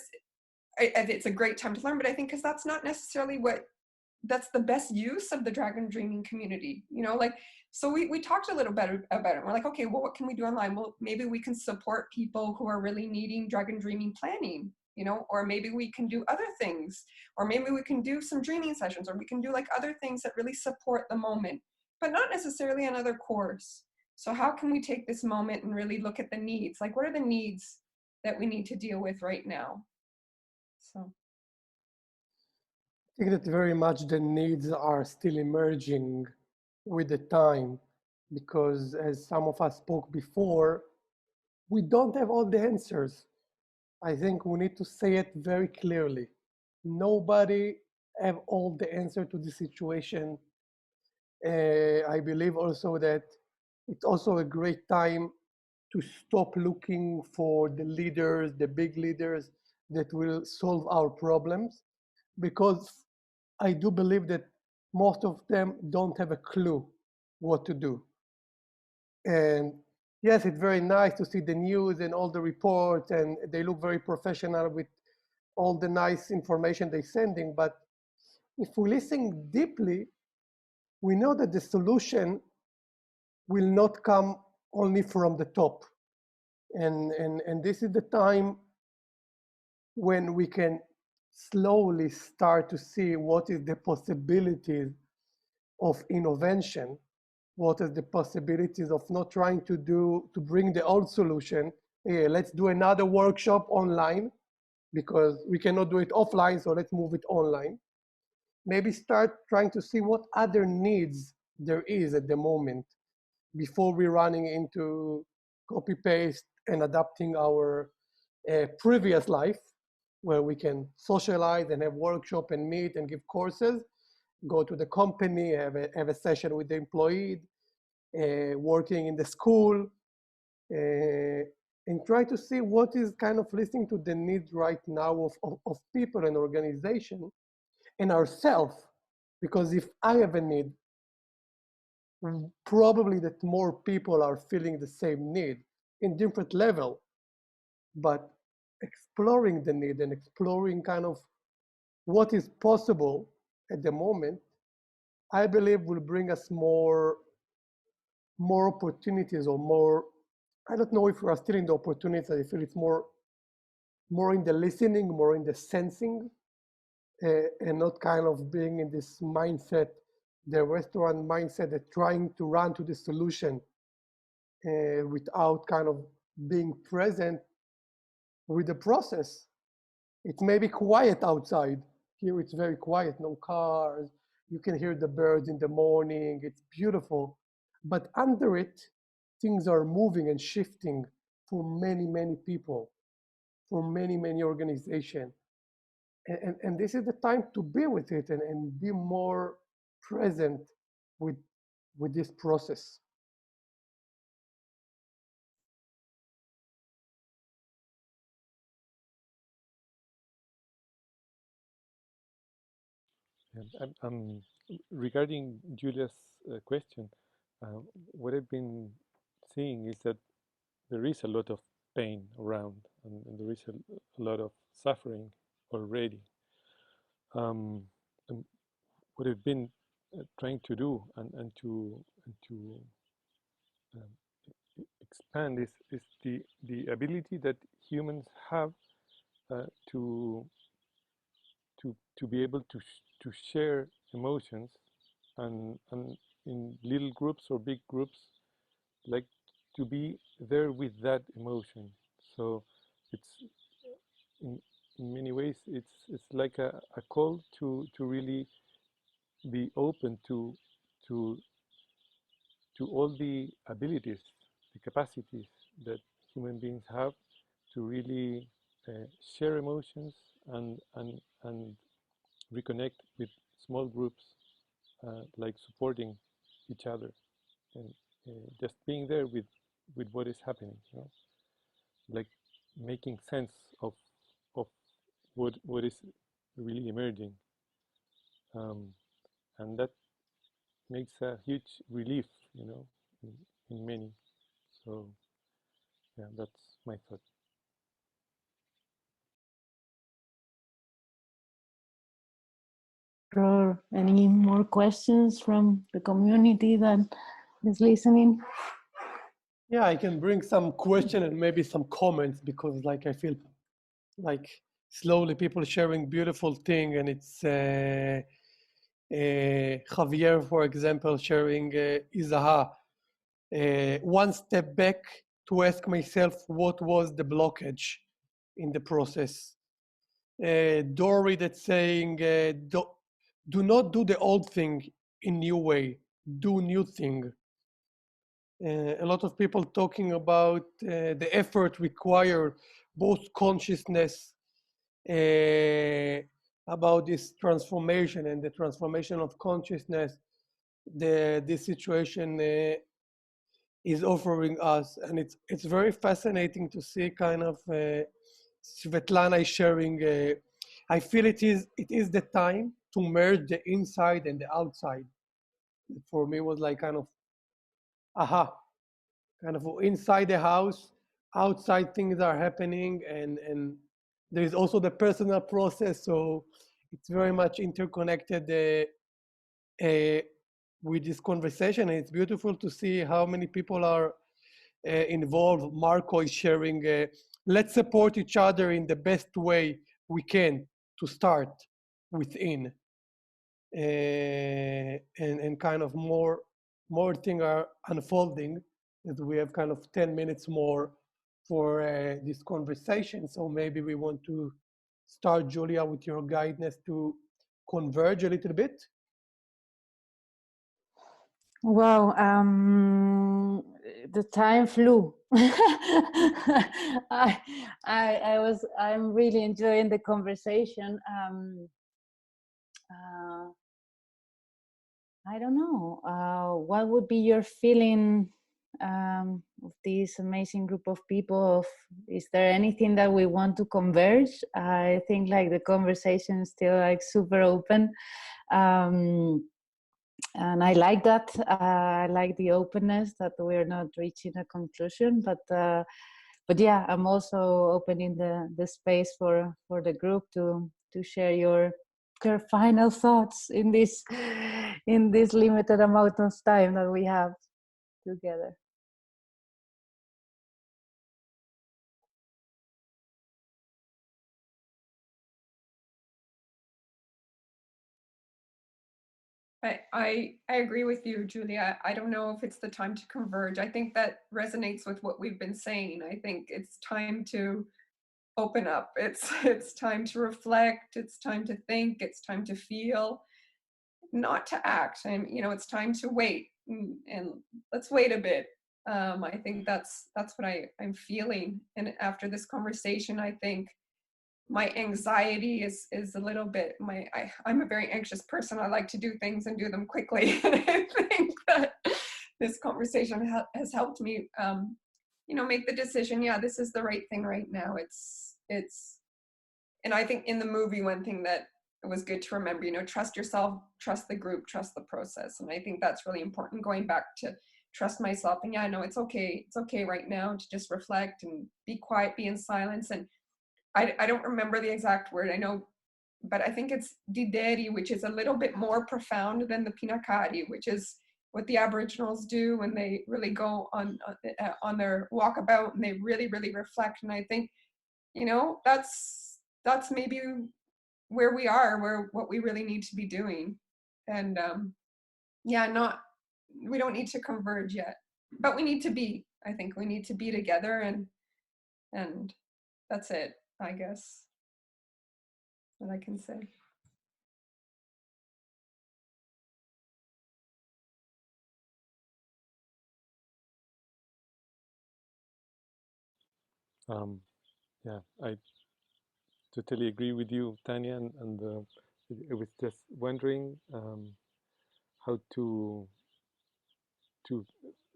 it's a great time to learn, but I think because that's not necessarily that's the best use of the Dragon Dreaming community, you know, like, so we talked a little bit about it. We're like, okay, well, what can we do online? Well, maybe we can support people who are really needing Dragon Dreaming planning, you know, or maybe we can do other things, or maybe we can do some dreaming sessions, or we can do like other things that really support the moment, but not necessarily another course. So how can we take this moment and really look at the needs? Like, what are the needs that we need to deal with right now? So I think that very much the needs are still emerging with the time, because as some of us spoke before, we don't have all the answers. I think we need to say it very clearly. Nobody have all the answer to the situation. I believe also that it's also a great time to stop looking for the leaders, the big leaders that will solve our problems, because I do believe that most of them don't have a clue what to do. And yes, it's very nice to see the news and all the reports, and they look very professional with all the nice information they're sending. But if we listen deeply, we know that the solution will not come only from the top. And this is the time when we can slowly start to see what is the possibilities of innovation, what is the possibilities of not trying to bring the old solution. Let's do another workshop online because we cannot do it offline, so let's move it online. Maybe start trying to see what other needs there is at the moment before we're running into copy paste and adapting our previous life, where we can socialize and have workshop and meet and give courses, go to the company, have a session with the employee, working in the school, and try to see what is kind of listening to the needs right now of people and organization and ourselves. Because if I have a need, probably that more people are feeling the same need in different level, but exploring the need and exploring kind of what is possible at the moment, I believe will bring us more opportunities, or more, I don't know if we are still in the opportunities. I feel it's more in the listening, more in the sensing, and not kind of being in this mindset, the restaurant mindset, that trying to run to the solution without kind of being present with the process. It may be quiet outside. Here it's very quiet, no cars. You can hear the birds in the morning. It's beautiful. But under it, things are moving and shifting for many, many people, for many, many organizations. And this is the time to be with it and be more present with this process. Regarding Julia's question, what I've been seeing is that there is a lot of pain around, and there is a lot of suffering already. And what I've been trying to do and to expand is the ability that humans have to be able to share emotions, and in little groups or big groups, like to be there with that emotion. So it's in many ways it's like a call to really be open to all the abilities, the capacities that human beings have to really share emotions and reconnect with small groups, like supporting each other and just being there with what is happening, you know, like making sense of what is really emerging, and that makes a huge relief, you know, in many. So yeah, that's my thought. Or any more questions from the community that is listening? Yeah, I can bring some question and maybe some comments, because like I feel like slowly people sharing beautiful thing, and it's Javier, for example, sharing Izaha. One step back to ask myself what was the blockage in the process. Dory that's saying, do not do the old thing in new way, do new thing. A lot of people talking about the effort required, both consciousness about this transformation and the transformation of consciousness, this situation is offering us. And it's very fascinating to see kind of Svetlana is sharing. I feel it is the time to merge the inside and the outside. For me, it was like kind of, aha, kind of inside the house, outside things are happening, and there is also the personal process. So it's very much interconnected with this conversation. And it's beautiful to see how many people are involved. Marco is sharing, let's support each other in the best way we can to start within. And kind of more things are unfolding, as we have kind of 10 minutes more for this conversation. So maybe we want to start, Julia, with your guidance to converge a little bit. Wow, the time flew. I'm really enjoying the conversation. I don't know. What would be your feeling of this amazing group of people? Is there anything that we want to converge? I think like the conversation is still like super open. And I like that. I like the openness that we're not reaching a conclusion, but yeah, I'm also opening the space for the group to share your final thoughts in this limited amount of time that we have together. I agree with you, Julia. I don't know if it's the time to converge. I think that resonates with what we've been saying. I think it's time to open up. It's time to reflect. It's time to think. It's time to feel, not to act. And it's time to wait, and let's wait a bit. I think that's what I'm feeling. And after this conversation, I think my anxiety is a little bit, I'm a very anxious person. I like to do things and do them quickly. And I think that this conversation has helped me make the decision, yeah, this is the right thing right now. It's and I think in the movie, one thing that it was good to remember, trust yourself, trust the group, trust the process. And I think that's really important, going back to trust myself. And yeah, I know it's okay right now to just reflect and be quiet, be in silence. And I don't remember the exact word, I know, but I think it's dideri, which is a little bit more profound than the pinakari, which is what the Aboriginals do when they really go on their walkabout and they really, really reflect. And I think, that's maybe where we are, where what we really need to be doing. And yeah, we don't need to converge yet, but we need to be. I think we need to be together, and that's it, I guess, what I can say. Yeah, I totally agree with you, Tanya, and I was just wondering how to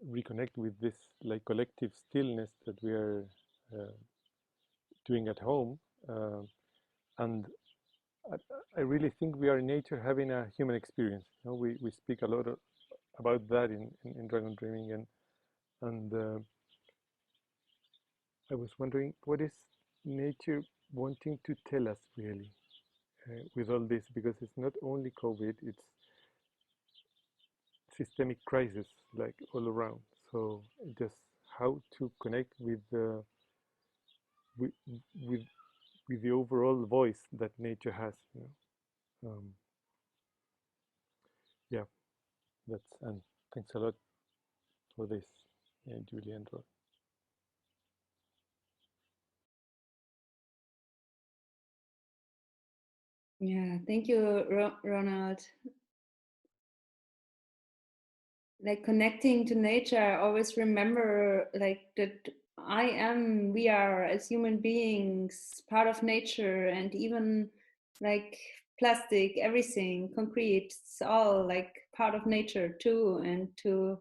reconnect with this like collective stillness that we are doing at home, and I really think we are in nature having a human experience. You know, we speak a lot about that in Dragon Dreaming, and I was wondering, what is nature wanting to tell us really with all this? Because it's not only COVID, it's systemic crisis like all around. So just how to connect with the with with, with the overall voice that nature has. You know? Yeah, that's, and thanks a lot for this, Julie and Rod. Yeah, thank you, Ronald. Like connecting to nature, I always remember like that we are as human beings part of nature, and even like plastic, everything, concrete, it's all like part of nature too. And to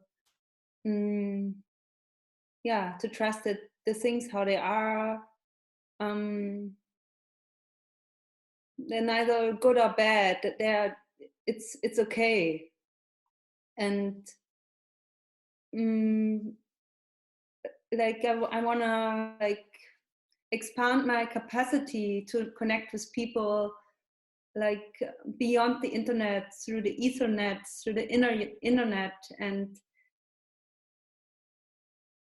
yeah, to trust that the things how they are, they're neither good or bad, that it's okay. And like I want to like expand my capacity to connect with people like beyond the internet, through the ethernet, through the internet. And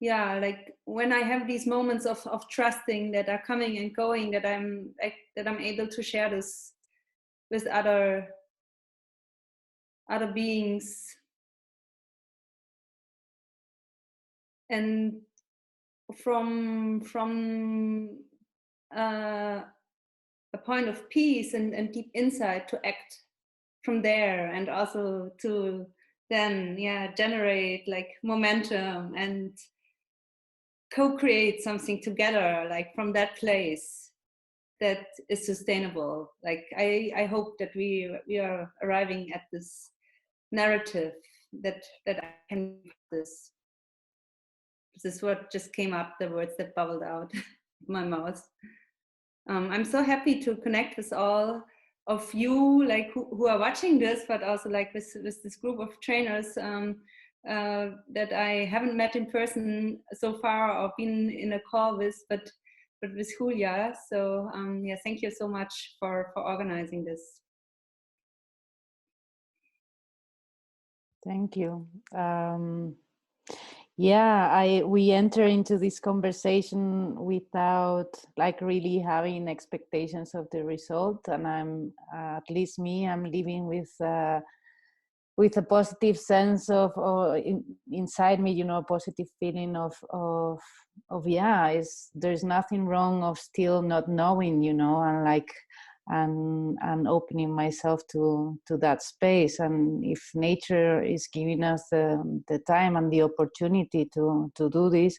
yeah, like when I have these moments of trusting that are coming and going, that I'm able to share this with other beings. And from a point of peace and deep insight, to act from there, and also to then generate like momentum and co-create something together, like from that place that is sustainable. Like I hope that we are arriving at this narrative that I can this. This is what just came up, the words that bubbled out of my mouth. I'm so happy to connect with all of you, like who are watching this, but also like with this group of trainers that I haven't met in person so far or been in a call with, but with Julia. So yeah, thank you so much for organizing this. Thank you. Yeah, we enter into this conversation without like really having expectations of the result, and I'm at least me, I'm living with a positive sense of, or inside me, you know, a positive feeling of yeah, there's nothing wrong of still not knowing, you know, and like and opening myself to that space. And if nature is giving us the time and the opportunity to do this,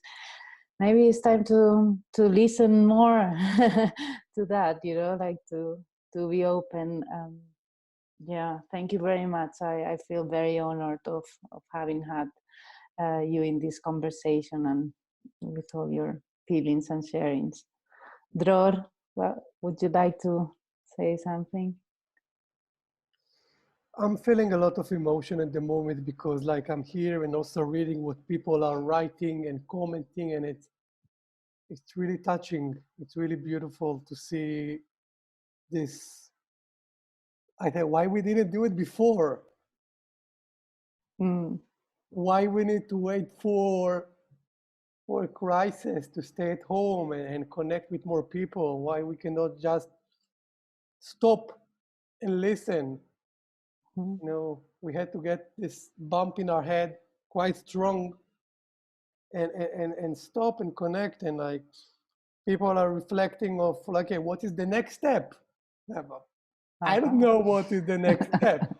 maybe it's time to listen more to that, you know, like to be open. Yeah, thank you very much. I feel very honored of having had you in this conversation and with all your feelings and sharings. Dror, would you like to say something? I'm feeling a lot of emotion at the moment because like I'm here and also reading what people are writing and commenting, and it's really touching. It's really beautiful to see this. I think why we didn't do it before. Why we need to wait for a crisis to stay at home and connect with more people. Why we cannot just stop and listen. You know, we had to get this bump in our head quite strong and stop and connect. And like people are reflecting of like, okay, what is the next step? I don't know what is the next step.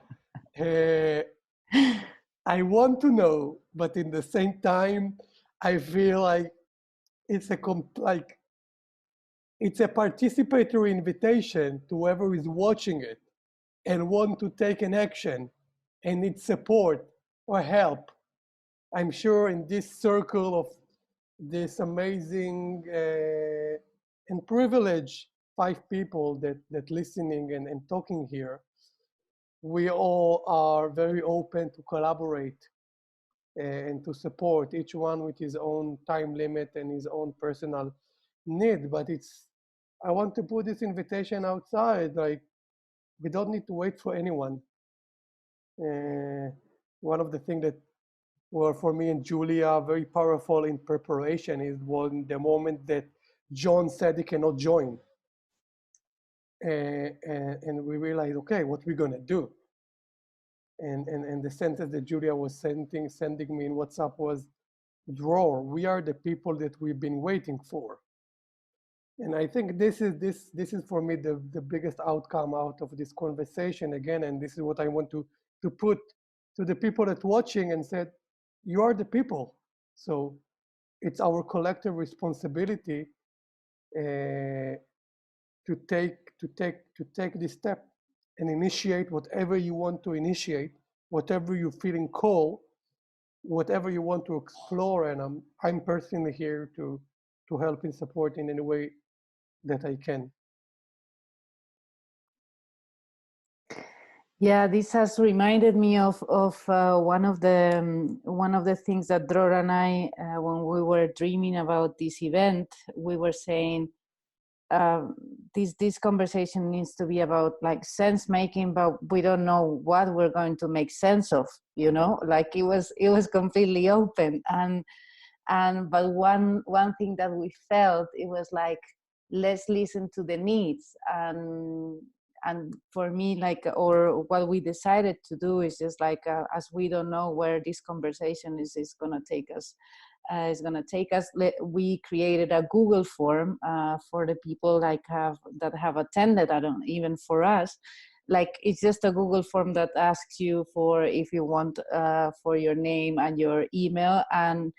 I want to know, but in the same time, I feel like it's like It's a participatory invitation to whoever is watching it and want to take an action and need support or help. I'm sure in this circle of this amazing and privileged 5 people that listening and talking here, we all are very open to collaborate and to support each one with his own time limit and his own personal need. But I want to put this invitation outside, like we don't need to wait for anyone. One of the things that were for me and Julia very powerful in preparation is when the moment that John said he cannot join. And we realized, okay, what we're gonna do? And the sentence that Julia was sending me in WhatsApp was, Dror, we are the people that we've been waiting for. And I think this is for me the biggest outcome out of this conversation again, and this is what I want to put to the people that watching and said, you are the people. So it's our collective responsibility to take this step and initiate whatever you want to initiate, whatever you feeling call, whatever you want to explore. And I'm personally here to help and support in any way that I can. Yeah, this has reminded me of one of the things that Dror and I, when we were dreaming about this event, we were saying this conversation needs to be about like sense making, but we don't know what we're going to make sense of. You know, like it was completely open, but one thing that we felt, it was like, let's listen to the needs. And for me, like, or what we decided to do is just like, as we don't know where this conversation is going to take us, we created a Google form for the people that have attended. I don't, even for us, like, it's just a Google form that asks you for, if you want, for your name and your email, and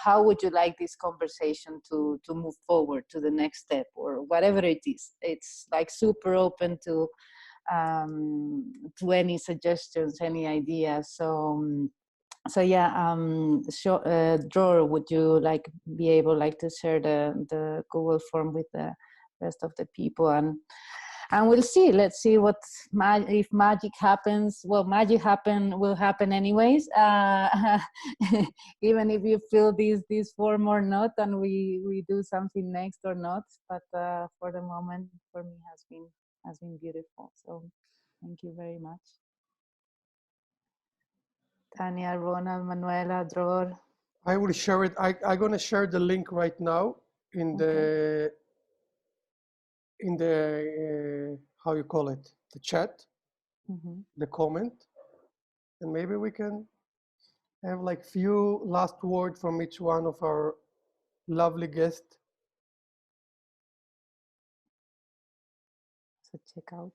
how would you like this conversation to move forward to the next step, or whatever it is. It's like super open to any suggestions, any ideas. So yeah, Dror, would you like be able like to share the Google form with the rest of the people, and we'll see. Let's see what if magic happens. Well, magic will happen anyways, even if you fill this form or not, and we do something next or not. But for the moment, for me, has been beautiful. So thank you very much, Tanya, Ronald, Manuela, Dror. I will share it. I'm gonna share the link right now in the how you call it, the chat, the comment, and maybe we can have like few last words from each one of our lovely guests. So check out.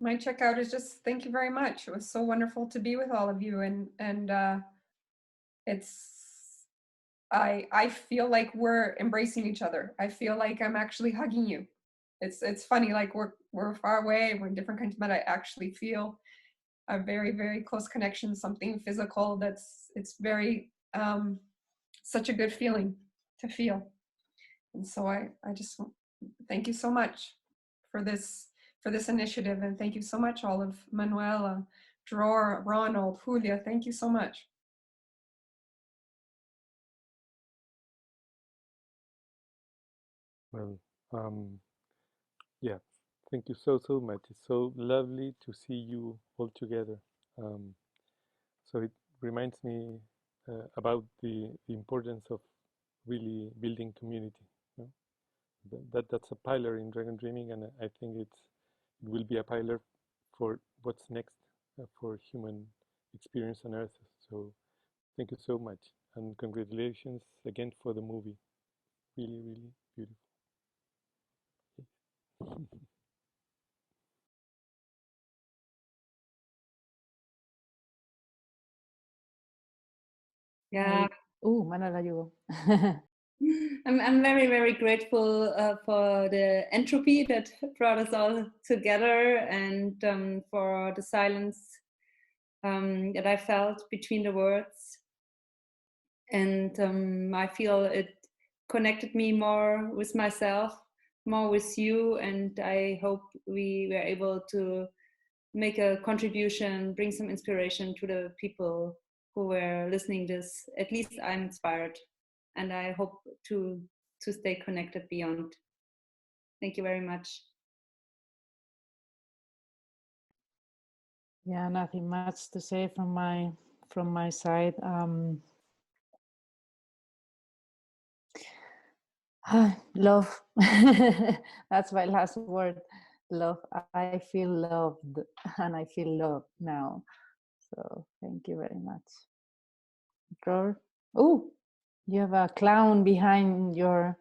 My checkout is just thank you very much. It was so wonderful to be with all of you, and I feel like we're embracing each other. I feel like I'm actually hugging you. It's funny, like we're far away, we're in different countries, but I actually feel a very, very close connection, something physical it's very such a good feeling to feel. And so I just thank you so much for this initiative, and thank you so much, all of Manuela, Dror, Ronald, Julia. Thank you so much. Well, yeah, thank you so much. It's so lovely to see you all together. So it reminds me about the importance of really building community. You know? That's a pillar in Dragon Dreaming, and I think it will be a pillar for what's next for human experience on Earth. So thank you so much, and congratulations again for the movie. Really, really beautiful. Yeah, Manuela, you go. I'm very, very grateful for the entropy that brought us all together, and for the silence that I felt between the words. And I feel it connected me more with myself, more with you, and I hope we were able to make a contribution, bring some inspiration to the people who were listening this. At least I'm inspired, and I hope to stay connected beyond. Thank you very much. Yeah, nothing much to say from my side. Love. That's my last word. Love. I feel loved, and I feel loved now. So thank you very much. Dror. Oh, you have a clown behind your.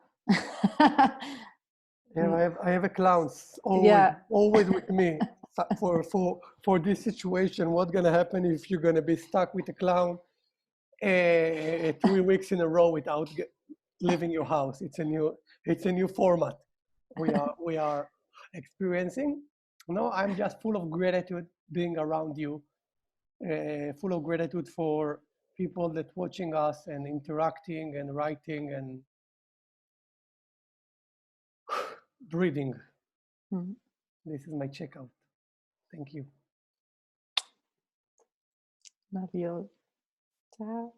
Yeah, I have a clown Yeah. always with me for this situation. What's gonna happen if you're gonna be stuck with a clown 3 weeks in a row without leaving your house? It's a new format we are experiencing. No, I'm just full of gratitude being around you, full of gratitude for people that watching us and interacting and writing and breathing. Mm. This is my checkout. Thank you. Love you. Ciao.